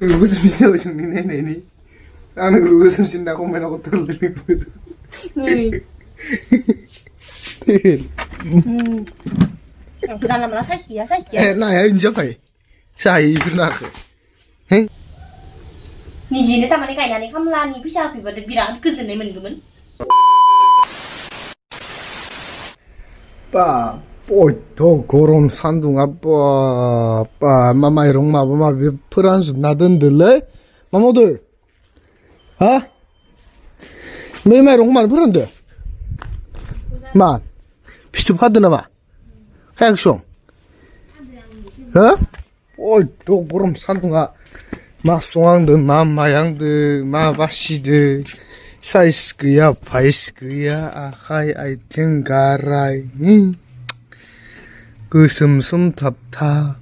웃음 지나고 죽네 내니. 나는 그 웃음 신다고 맨하고 떨리는 거도. Cái răng làm nó sách kìa. 에 나야 인정 phải. 사이 그나 그. 에? Nhìn gì nữa tao mà cái này không lan nhìn phía sau thì vật bị đắng cứ dừng này mình cứ mình. 빠, 또 고름 산둥아 빠, 마마 이런 마마 프랑스 나던들래? 마모들, 아? 매마 이런 프란데, 만, 피스 파드나 마, 핵숑, 또 고름 산둥아, 마 송앙들, 마양들, 바시들. 사이스크야 바이스크야 아하이 아이템 가라이 그 숨숨 답답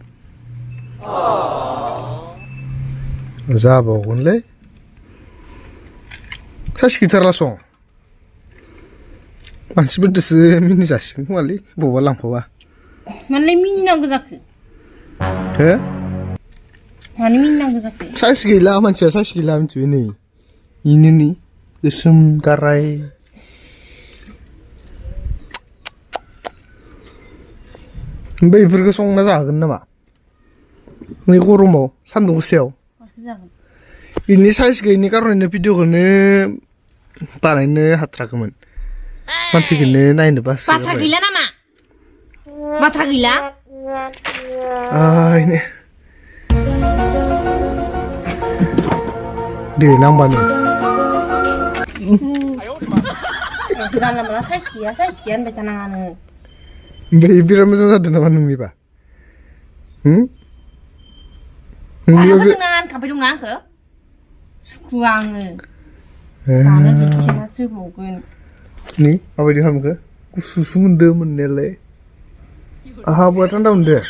자보군래 사실 기타라송 만시부드스 미니 자식 말리 보발랑 보바 말리 민나 그자크 에? 말리 민나 그자크 사이스기라 만치 사이스기라 만치니 이니니 Isum karai Mbay berke song na zagen nama Ni guru mo sandung seo Ini size ga ini karo ini video gane Tanai ne hatra kemen Mansi gane nain de bas Batra gila nama Batra gila ini Deh nambah nih Cái răng làm nó sách kìa để tao ăn. Mbay biramusan sa naman nung iba. Ano ba nang kape dung nang ke? Sukuang. Ano dito siya nasubukin. Ni, apa di ham ke? Susu mende menele. Aha, buat anda mende.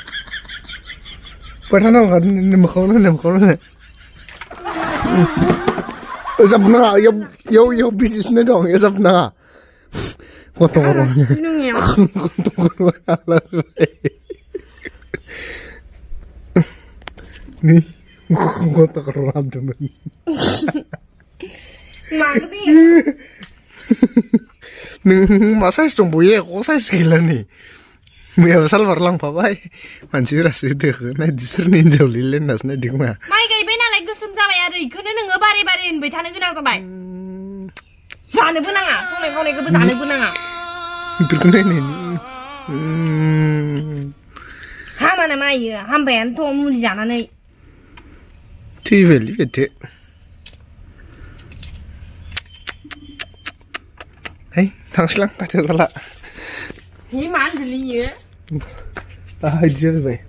Buat anda kan ni makaunan. Usap na, yo bisnis na dong, usap na. Kontong korongnya. Kontong korongnya alas. Nih, kontong korong abdomen. Ngerti. Neng masa itu boye, kok saya segila nih. Maya asal warlang papai, mancur asih deh, nah disernin jauh lilen nasnya di mana. Mai cái bên này lại cứ xâm ra vậy à, cứ nên ngỡ ba đi bởi thằng cứ đang ra bài. Giả này bữa năng à, xong này con này cứ giả này bữa năng à. Berkenaan ini. Ham mana mai ya, ham bayan tuh mau di sana nih. Tivel, bete. Hei, tangsilang pada salah. Ini mana beli ya? Ah, dia tu baik.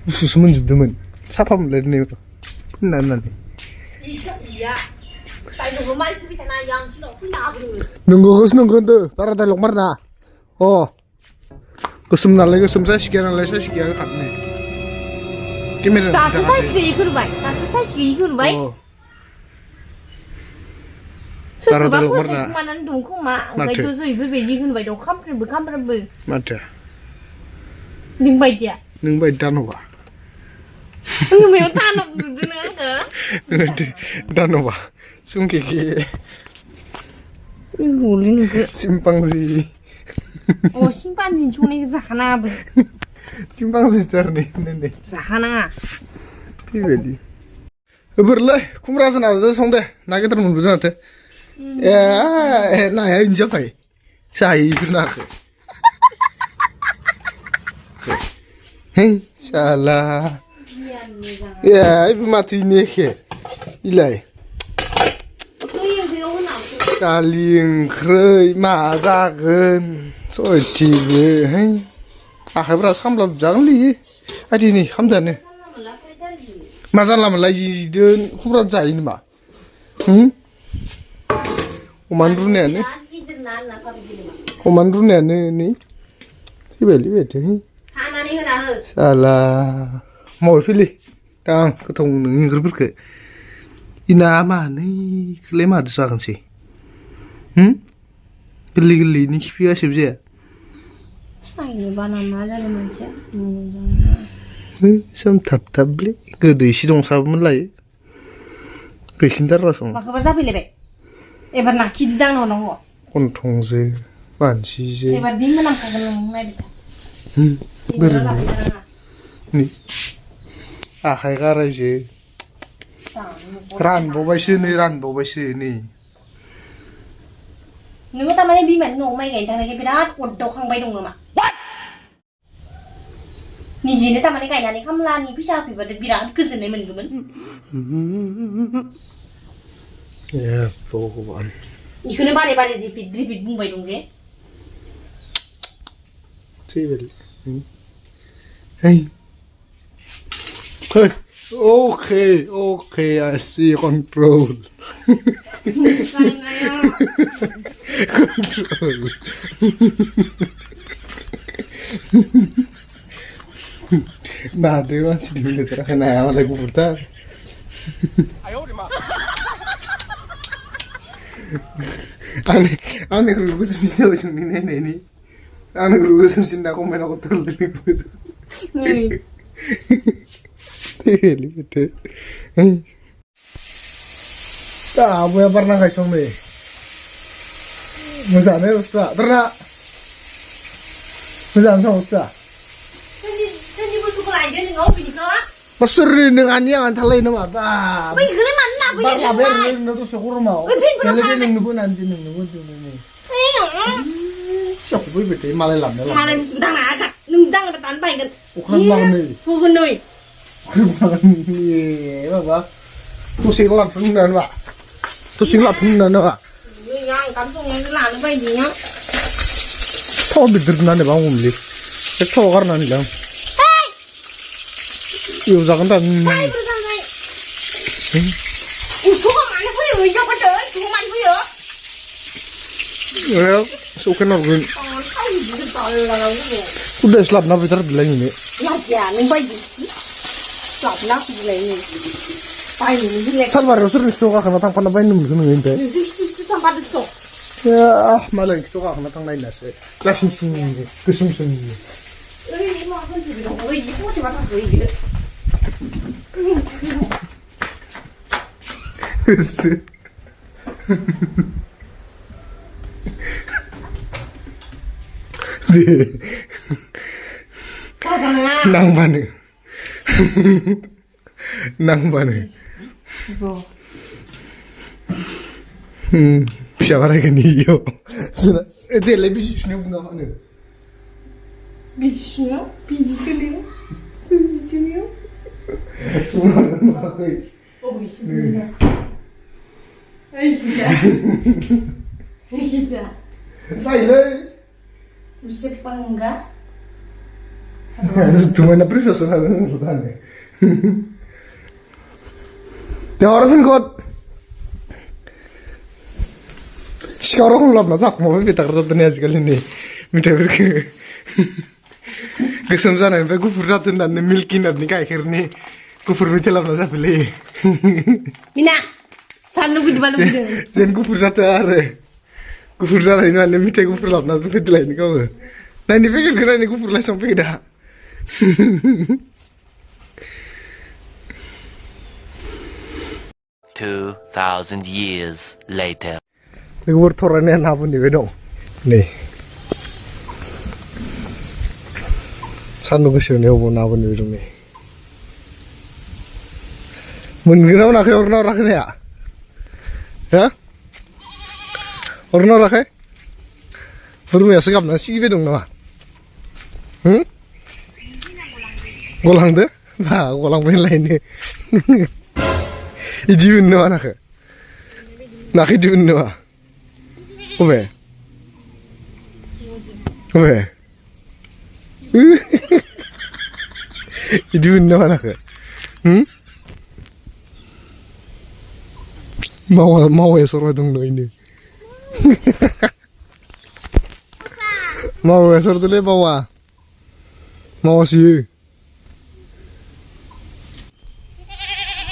Susu menjudemen. Siapa mulai ni? Benar ni. Iya. Tại vì mai cái thằng này yang chỉ nó nào rồi. Nunggu tu, para dah lomar na. Oh, kusum nalai kusum saya sekian kan ni. Kimera. Ta sai segi ikut baik, ta sai segi ikut baik. Para dah lomar na. Mana dong kau mak, baik tu so ibu bayi ikut baik dong kam ber. Mata. Ning baik dia. Nung baik dan apa? Nung baik tan apa tu nak ke? Dan apa? Sungki ke. Boleh ni ke? Simpang si. Oh, simpan jin cuma ni zahana ber. Simpang si cerni nene. Zahana. Tivel. Berleh, kumrasan ada sonde. Nak kita mun betul nanti. Nah ya injak kai. Saya nak. Hei, salah. Ya, ibu mati ni ke. Ilai. Saling krei mazakan. Soal cibe, hei. Akhirnya sambil jangan li. Adi ni, hamdan ni. Masalah lagi dan kumrat jai ni mah. Omanrunya ni. Omanrunya ni. Tivel, bete. Salah. Mau pilih. Tang ketong ni gerber ke. Ina mana ni kelema ada soalan sih. Geli ni biasa saja. Ay, ba na mala naman siya. सोमथाबथाबलै गोदो एसे दंसाबोमोन लायो गैसिनथारा सं माखौबा जाफैलायबाय एबार नाखिदि दांनो हरनांगौ गन्थंजो मानसिजो एबार दिन मोनामखागोन नों नायबाय बोरै नै आखाइ गारायजो रानबावबायसो नै नोङो थारमाने बिमानि न'आव माइ गायनो थांनायखाय बिराद अरदावखांबाय दं नामा निजेनो थारमाने गायनानै खामलानि फैसा होफैबाथाय बिराद गोजोननाय मोनगौमोन भगवान बेखौनो बारे बारे रिपिट बुंबाय दं जे hey okay I see control control nah dia masih di milik terakhir nah malah gue putar aneh kalau gue semisal macam ini aneh kalau gue semisal aku main aku terlalu gitu betul tak apa yang pernah guys om nih misalnya ustaz pernah misalnya ustaz Pasur dengan yang antara lain nama apa? Wih, kalian mana? Bapak beri itu syukur mau. Kalian ini nunggu nanti nunggu ini. Siapa gue bete malah lamnya. Malah sudah nggak, nungdang tanpa ingat. Bukan banget. Bukan nih. Bukan banget nih, apa? Tuh singlat tunan pak. Tuh singlat tunan pak. Yang kampung yang lalu bayinya. Tahu bener nane bang umli. Tahu karena nih lang. Yêu ra con thần. Sai bữa sau này. Số mà nó có điều cho con trời, số mà nó có Well, so kan aku. Udah selap na fitar bilang ini. Ya, nung bay. Selap na bilang ini. Pai ini bilang. Salvar usur ni stoka kana tang pana bain num kun nginte. Itu sampai itu. Ya, malah stoka kana tang lain nase. Langsung kusum sum. Ini mau kan juga dong. Ini mau coba tak boleh. Nang mana? Nang mana? Siapa lagi nih yo? Sudah, lebih sih punya bunga mana? Bisnya, bisnya, bisnya. Semua nama aku. Oh, bisnya. Iya. Iya. Saya. Bisa pangga. Cuma na prisa soalnya ngerti. Dia orang kan sekarang ngelap nasak mau kita kerja tanya sekali nih. Minta berke. Kesemzana, gue fursa tuh dan milkin dan nikah akhirnya gue fursa ngelap nasak beli. Mina, sanu gue dibalu gitu. Sen gue fursa tuh are. Gue fursa lain mana minta gue fursa ngelap nasak itu lain kau. Nah ini pikir kira ini gue fursa sampai dah. 2,000 years later. Ini gue bertorannya apa nih bedong? Nih. Sandu kesini hubung apa nih bedong nih? Mungkin apa nak orang ni ya? Ya? Orang nak? Baru ya segap nasi bedong nama. Golang deh? Nah, golang main lain ni. Idiun nama nak? Nak idiun nama? Oke. Oke. Idiun nama nak? Mau ya sorot dong ini. Mau ya sorot le bawa. Mau sih.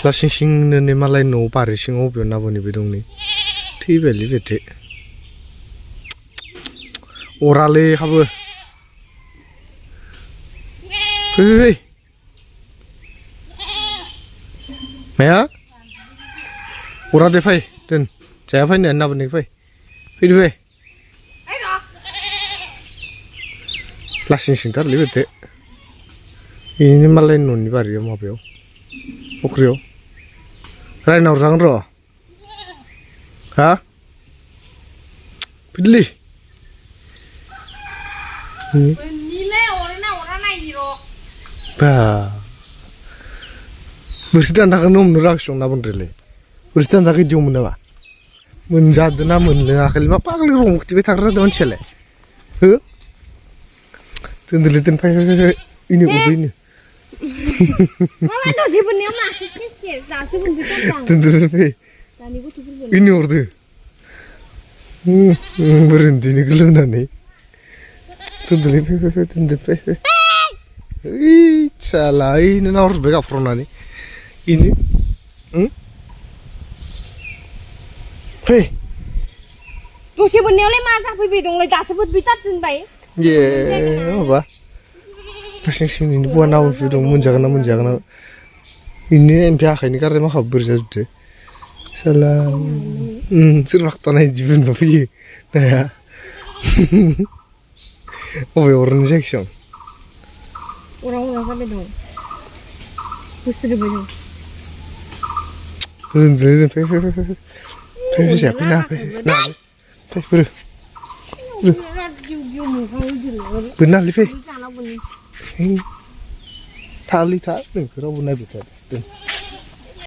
Lah sing ne malai no pari sing opo na boni bidong ni. Ti beli bete. Orale habu. Hei. माया अरा दे फै दोन जाया फैनो नाबोनै फै फैदो फै लासिं सिंथारलै बेथे बेनो मालाय न'नि बारियाव माबायाव फख्रियाव रायना हरजागोन र' हा फैदोलै बा बोरसि दान्दाखौनो हमनो राखिसं ना बोनद्रायलाय बोरसि दान्दाखौ इदि हमो नामा मोनजादो ना मोनलोङाखैलै मा फाग्लि रं खिथिबाय थाग्रा जादों मानसियालाय हो दोनदोलै दोन फै फै फै इनो उरदो इनो मालाय दसे बोननायाव मासे केस दासो बोनफैथारदां दोनदो दोन फै दानि गथ'फोर इनो उरदो बोरैनो गोलोमनानै दोनदोलै फै फै फै दोनदो फै फै ओइ साला इनो नाहरजोब्बाय गाबफ्रावनानै इनो फै दसे बोननायावलाय मा जाफैबाय दंलाय दासो बोनफैथारदोंबाय ए माबा लासिं सिं इनो बहा नाबोफैबाय दं मोनजागोन ना मोनजागोन इनो ओमफ्राय आखाइनि गारनाय माखाबो बोरै जाजोबदो साला सोरबा खिथानाय इदि बोनबा फैयो नाया अबे अरनि जायखिसं अरा जाबाय दं बोसोरबाय दं दोनदोलै फै फै फै फै फै फै जाया फै ना फै ना फै बोरो बोननालै फै थालै था नोंखौ रावबो नायबाय थाया